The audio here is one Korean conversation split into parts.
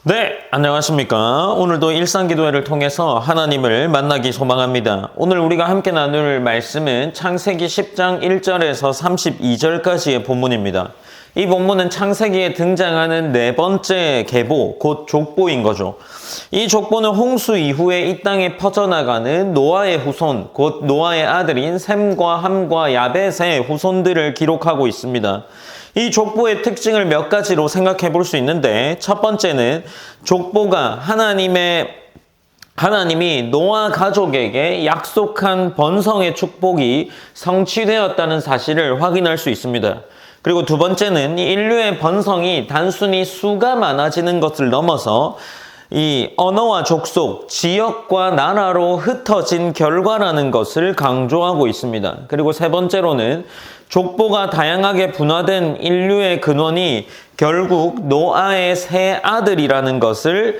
네, 안녕하십니까. 오늘도 일상기도회를 통해서 하나님을 만나기 소망합니다. 오늘 우리가 함께 나눌 말씀은 창세기 10장 1절에서 32절까지의 본문입니다. 이 본문은 창세기에 등장하는 네 번째 계보, 곧 족보인 거죠. 이 족보는 홍수 이후에 이 땅에 퍼져나가는 노아의 후손, 곧 노아의 아들인 셈과 함과 야벳의 후손들을 기록하고 있습니다. 이 족보의 특징을 몇 가지로 생각해 볼 수 있는데, 첫 번째는 족보가 하나님이 노아 가족에게 약속한 번성의 축복이 성취되었다는 사실을 확인할 수 있습니다. 그리고 두 번째는 이 인류의 번성이 단순히 수가 많아지는 것을 넘어서 이 언어와 족속, 지역과 나라로 흩어진 결과라는 것을 강조하고 있습니다. 그리고 세 번째로는 족보가 다양하게 분화된 인류의 근원이 결국 노아의 세 아들이라는 것을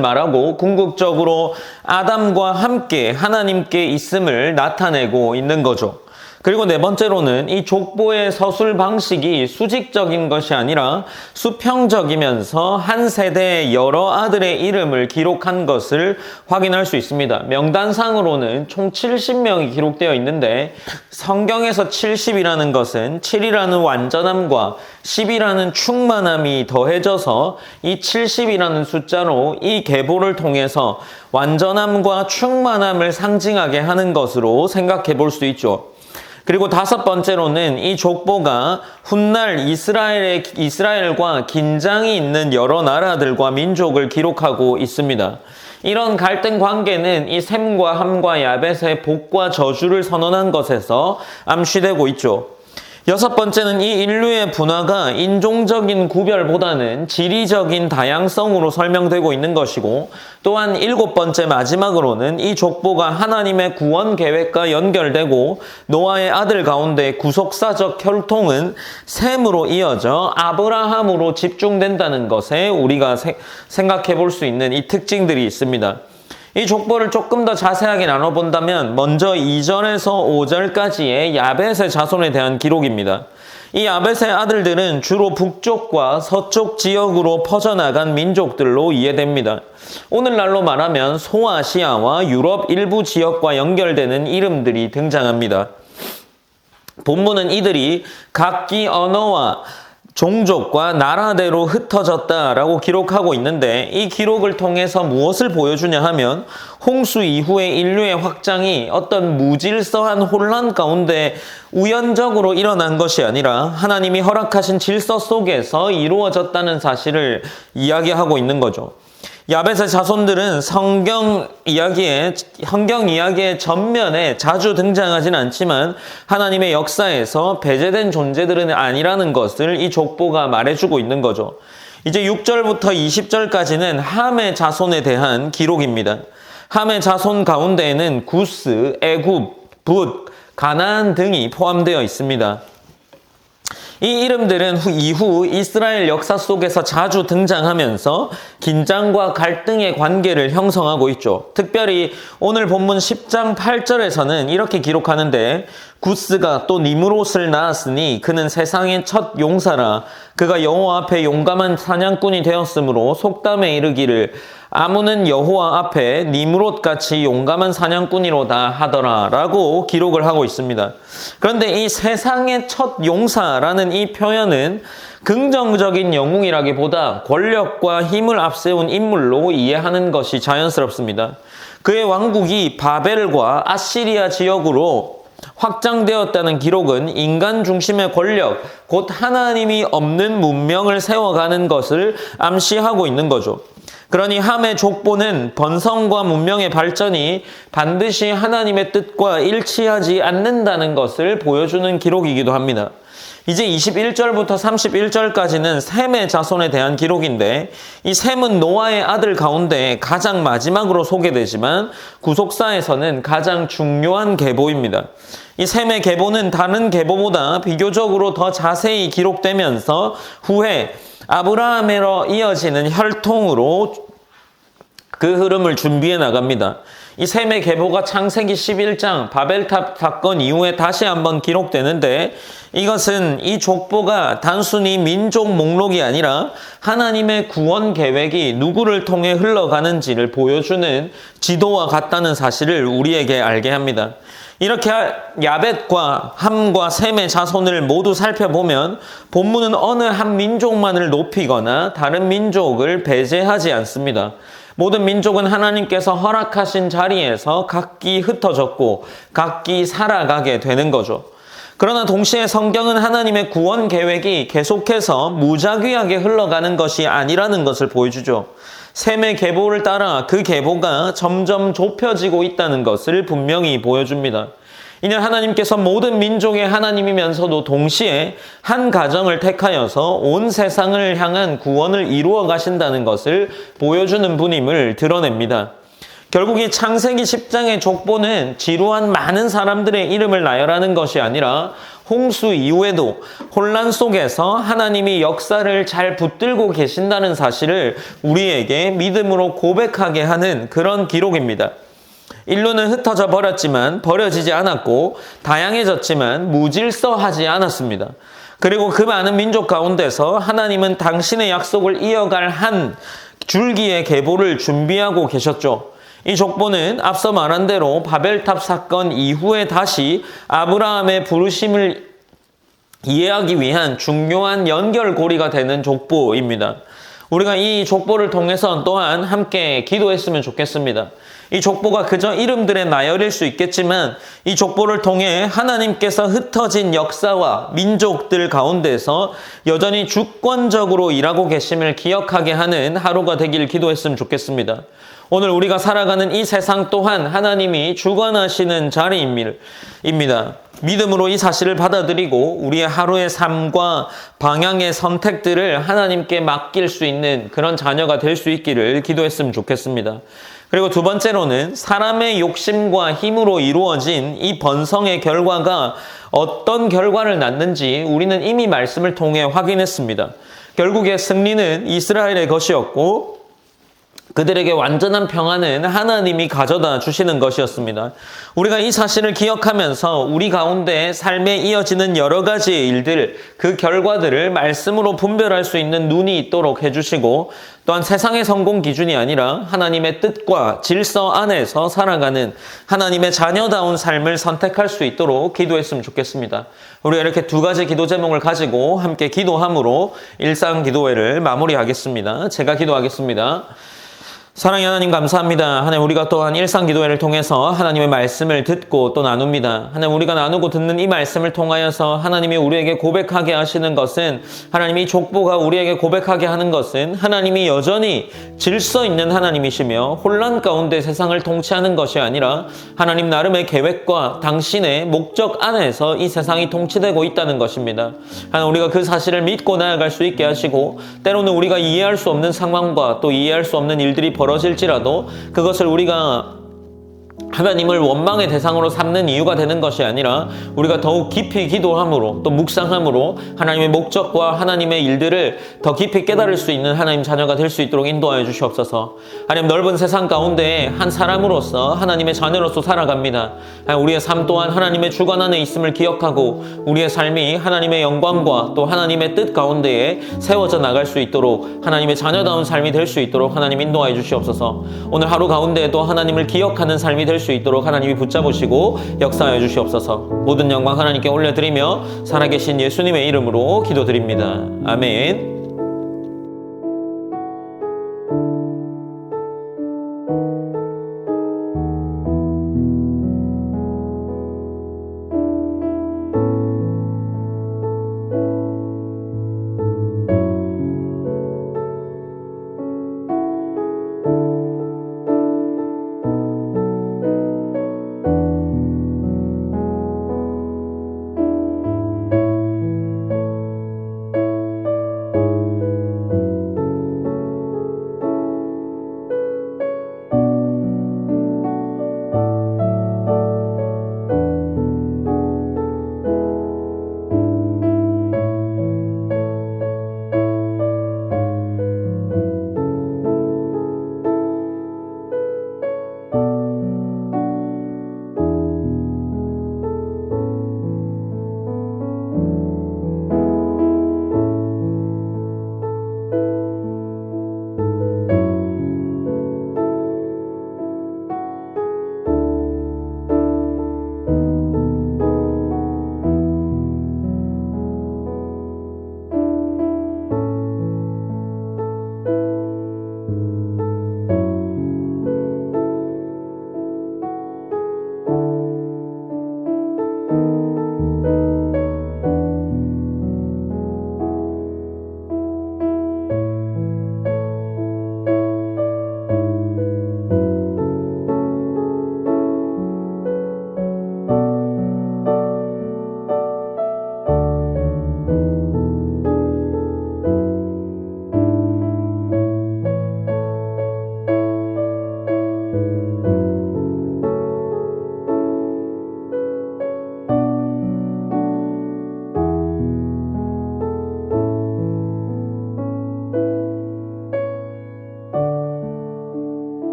말하고 궁극적으로 아담과 함께 하나님께 있음을 나타내고 있는 거죠. 그리고 네 번째로는 이 족보의 서술 방식이 수직적인 것이 아니라 수평적이면서 한 세대의 여러 아들의 이름을 기록한 것을 확인할 수 있습니다. 명단상으로는 총 70명이 기록되어 있는데, 성경에서 70이라는 것은 7이라는 완전함과 10이라는 충만함이 더해져서 이 70이라는 숫자로 이 계보를 통해서 완전함과 충만함을 상징하게 하는 것으로 생각해 볼 수 있죠. 그리고 다섯 번째로는 이 족보가 훗날 이스라엘과 긴장이 있는 여러 나라들과 민족을 기록하고 있습니다. 이런 갈등 관계는 이 셈과 함과 야벳의 복과 저주를 선언한 것에서 암시되고 있죠. 여섯 번째는 이 인류의 분화가 인종적인 구별보다는 지리적인 다양성으로 설명되고 있는 것이고, 또한 일곱 번째 마지막으로는 이 족보가 하나님의 구원 계획과 연결되고 노아의 아들 가운데 구속사적 혈통은 셈으로 이어져 아브라함으로 집중된다는 것에 우리가 생각해 볼 수 있는 이 특징들이 있습니다. 이 족보를 조금 더 자세하게 나눠본다면 먼저 2절에서 5절까지의 야벳의 자손에 대한 기록입니다. 이 야벳의 아들들은 주로 북쪽과 서쪽 지역으로 퍼져나간 민족들로 이해됩니다. 오늘날로 말하면 소아시아와 유럽 일부 지역과 연결되는 이름들이 등장합니다. 본문은 이들이 각기 언어와 종족과 나라대로 흩어졌다라고 기록하고 있는데, 이 기록을 통해서 무엇을 보여주냐 하면 홍수 이후의 인류의 확장이 어떤 무질서한 혼란 가운데 우연적으로 일어난 것이 아니라 하나님이 허락하신 질서 속에서 이루어졌다는 사실을 이야기하고 있는 거죠. 야벳의 자손들은 성경 이야기의 전면에 자주 등장하진 않지만 하나님의 역사에서 배제된 존재들은 아니라는 것을 이 족보가 말해주고 있는 거죠. 이제 6절부터 20절까지는 함의 자손에 대한 기록입니다. 함의 자손 가운데에는 구스, 애굽, 붓, 가나안 등이 포함되어 있습니다. 이 이름들은 이후 이스라엘 역사 속에서 자주 등장하면서 긴장과 갈등의 관계를 형성하고 있죠. 특별히 오늘 본문 10장 8절에서는 이렇게 기록하는데, 구스가 또 니므롯을 낳았으니 그는 세상의 첫 용사라. 그가 여호와 앞에 용감한 사냥꾼이 되었으므로 속담에 이르기를 아무는 여호와 앞에 니므롯같이 용감한 사냥꾼이로다 하더라 라고 기록을 하고 있습니다. 그런데 이 세상의 첫 용사라는 이 표현은 긍정적인 영웅이라기보다 권력과 힘을 앞세운 인물로 이해하는 것이 자연스럽습니다. 그의 왕국이 바벨과 아시리아 지역으로 확장되었다는 기록은 인간 중심의 권력, 곧 하나님이 없는 문명을 세워가는 것을 암시하고 있는 거죠. 그러니 함의 족보는 번성과 문명의 발전이 반드시 하나님의 뜻과 일치하지 않는다는 것을 보여주는 기록이기도 합니다. 이제 21절부터 31절까지는 셈의 자손에 대한 기록인데, 이 셈은 노아의 아들 가운데 가장 마지막으로 소개되지만 구속사에서는 가장 중요한 계보입니다. 이 셈의 계보는 다른 계보보다 비교적으로 더 자세히 기록되면서 후에 아브라함으로 이어지는 혈통으로 그 흐름을 준비해 나갑니다. 이 셈의 계보가 창세기 11장 바벨탑 사건 이후에 다시 한번 기록되는데, 이것은 이 족보가 단순히 민족 목록이 아니라 하나님의 구원 계획이 누구를 통해 흘러가는지를 보여주는 지도와 같다는 사실을 우리에게 알게 합니다. 이렇게 야벳과 함과 셈의 자손을 모두 살펴보면 본문은 어느 한 민족만을 높이거나 다른 민족을 배제하지 않습니다. 모든 민족은 하나님께서 허락하신 자리에서 각기 흩어졌고 각기 살아가게 되는 거죠. 그러나 동시에 성경은 하나님의 구원 계획이 계속해서 무작위하게 흘러가는 것이 아니라는 것을 보여주죠. 셈의 계보를 따라 그 계보가 점점 좁혀지고 있다는 것을 분명히 보여줍니다. 이는 하나님께서 모든 민족의 하나님이면서도 동시에 한 가정을 택하여서 온 세상을 향한 구원을 이루어 가신다는 것을 보여주는 분임을 드러냅니다. 결국 이 창세기 10장의 족보는 지루한 많은 사람들의 이름을 나열하는 것이 아니라 홍수 이후에도 혼란 속에서 하나님이 역사를 잘 붙들고 계신다는 사실을 우리에게 믿음으로 고백하게 하는 그런 기록입니다. 인류는 흩어져 버렸지만 버려지지 않았고 다양해졌지만 무질서하지 않았습니다. 그리고 그 많은 민족 가운데서 하나님은 당신의 약속을 이어갈 한 줄기의 계보를 준비하고 계셨죠. 이 족보는 앞서 말한 대로 바벨탑 사건 이후에 다시 아브라함의 부르심을 이해하기 위한 중요한 연결고리가 되는 족보입니다. 우리가 이 족보를 통해서 또한 함께 기도했으면 좋겠습니다. 이 족보가 그저 이름들의 나열일 수 있겠지만 이 족보를 통해 하나님께서 흩어진 역사와 민족들 가운데서 여전히 주권적으로 일하고 계심을 기억하게 하는 하루가 되길 기도했으면 좋겠습니다. 오늘 우리가 살아가는 이 세상 또한 하나님이 주관하시는 자리입니다. 믿음으로 이 사실을 받아들이고 우리의 하루의 삶과 방향의 선택들을 하나님께 맡길 수 있는 그런 자녀가 될 수 있기를 기도했으면 좋겠습니다. 그리고 두 번째로는 사람의 욕심과 힘으로 이루어진 이 번성의 결과가 어떤 결과를 낳는지 우리는 이미 말씀을 통해 확인했습니다. 결국에 승리는 이스라엘의 것이었고 그들에게 완전한 평안은 하나님이 가져다 주시는 것이었습니다. 우리가 이 사실을 기억하면서 우리 가운데 삶에 이어지는 여러 가지의 일들, 그 결과들을 말씀으로 분별할 수 있는 눈이 있도록 해주시고 또한 세상의 성공 기준이 아니라 하나님의 뜻과 질서 안에서 살아가는 하나님의 자녀다운 삶을 선택할 수 있도록 기도했으면 좋겠습니다. 우리가 이렇게 두 가지 기도 제목을 가지고 함께 기도함으로 일상 기도회를 마무리하겠습니다. 제가 기도하겠습니다. 사랑의 하나님 감사합니다. 하나님 우리가 또한 일상 기도회를 통해서 하나님의 말씀을 듣고 또 나눕니다. 하나님 우리가 나누고 듣는 이 말씀을 통하여서 하나님이 우리에게 고백하게 하시는 것은 하나님이 족보가 우리에게 고백하게 하는 것은 하나님이 여전히 질서 있는 하나님이시며 혼란 가운데 세상을 통치하는 것이 아니라 하나님 나름의 계획과 당신의 목적 안에서 이 세상이 통치되고 있다는 것입니다. 하나님 우리가 그 사실을 믿고 나아갈 수 있게 하시고 때로는 우리가 이해할 수 없는 상황과 또 이해할 수 없는 일들이 벌어질지라도 그것을 우리가 하나님을 원망의 대상으로 삼는 이유가 되는 것이 아니라 우리가 더욱 깊이 기도함으로 또 묵상함으로 하나님의 목적과 하나님의 일들을 더 깊이 깨달을 수 있는 하나님 자녀가 될 수 있도록 인도하여 주시옵소서. 하나님 넓은 세상 가운데 한 사람으로서 하나님의 자녀로서 살아갑니다. 우리의 삶 또한 하나님의 주관 안에 있음을 기억하고 우리의 삶이 하나님의 영광과 또 하나님의 뜻 가운데에 세워져 나갈 수 있도록 하나님의 자녀다운 삶이 될 수 있도록 하나님 인도하여 주시옵소서. 오늘 하루 가운데에도 하나님을 기억하는 삶이 될 수 있도록 하나님이 붙잡으시고 역사하여 주시옵소서. 모든 영광 하나님께 올려드리며 살아계신 예수님의 이름으로 기도드립니다. 아멘.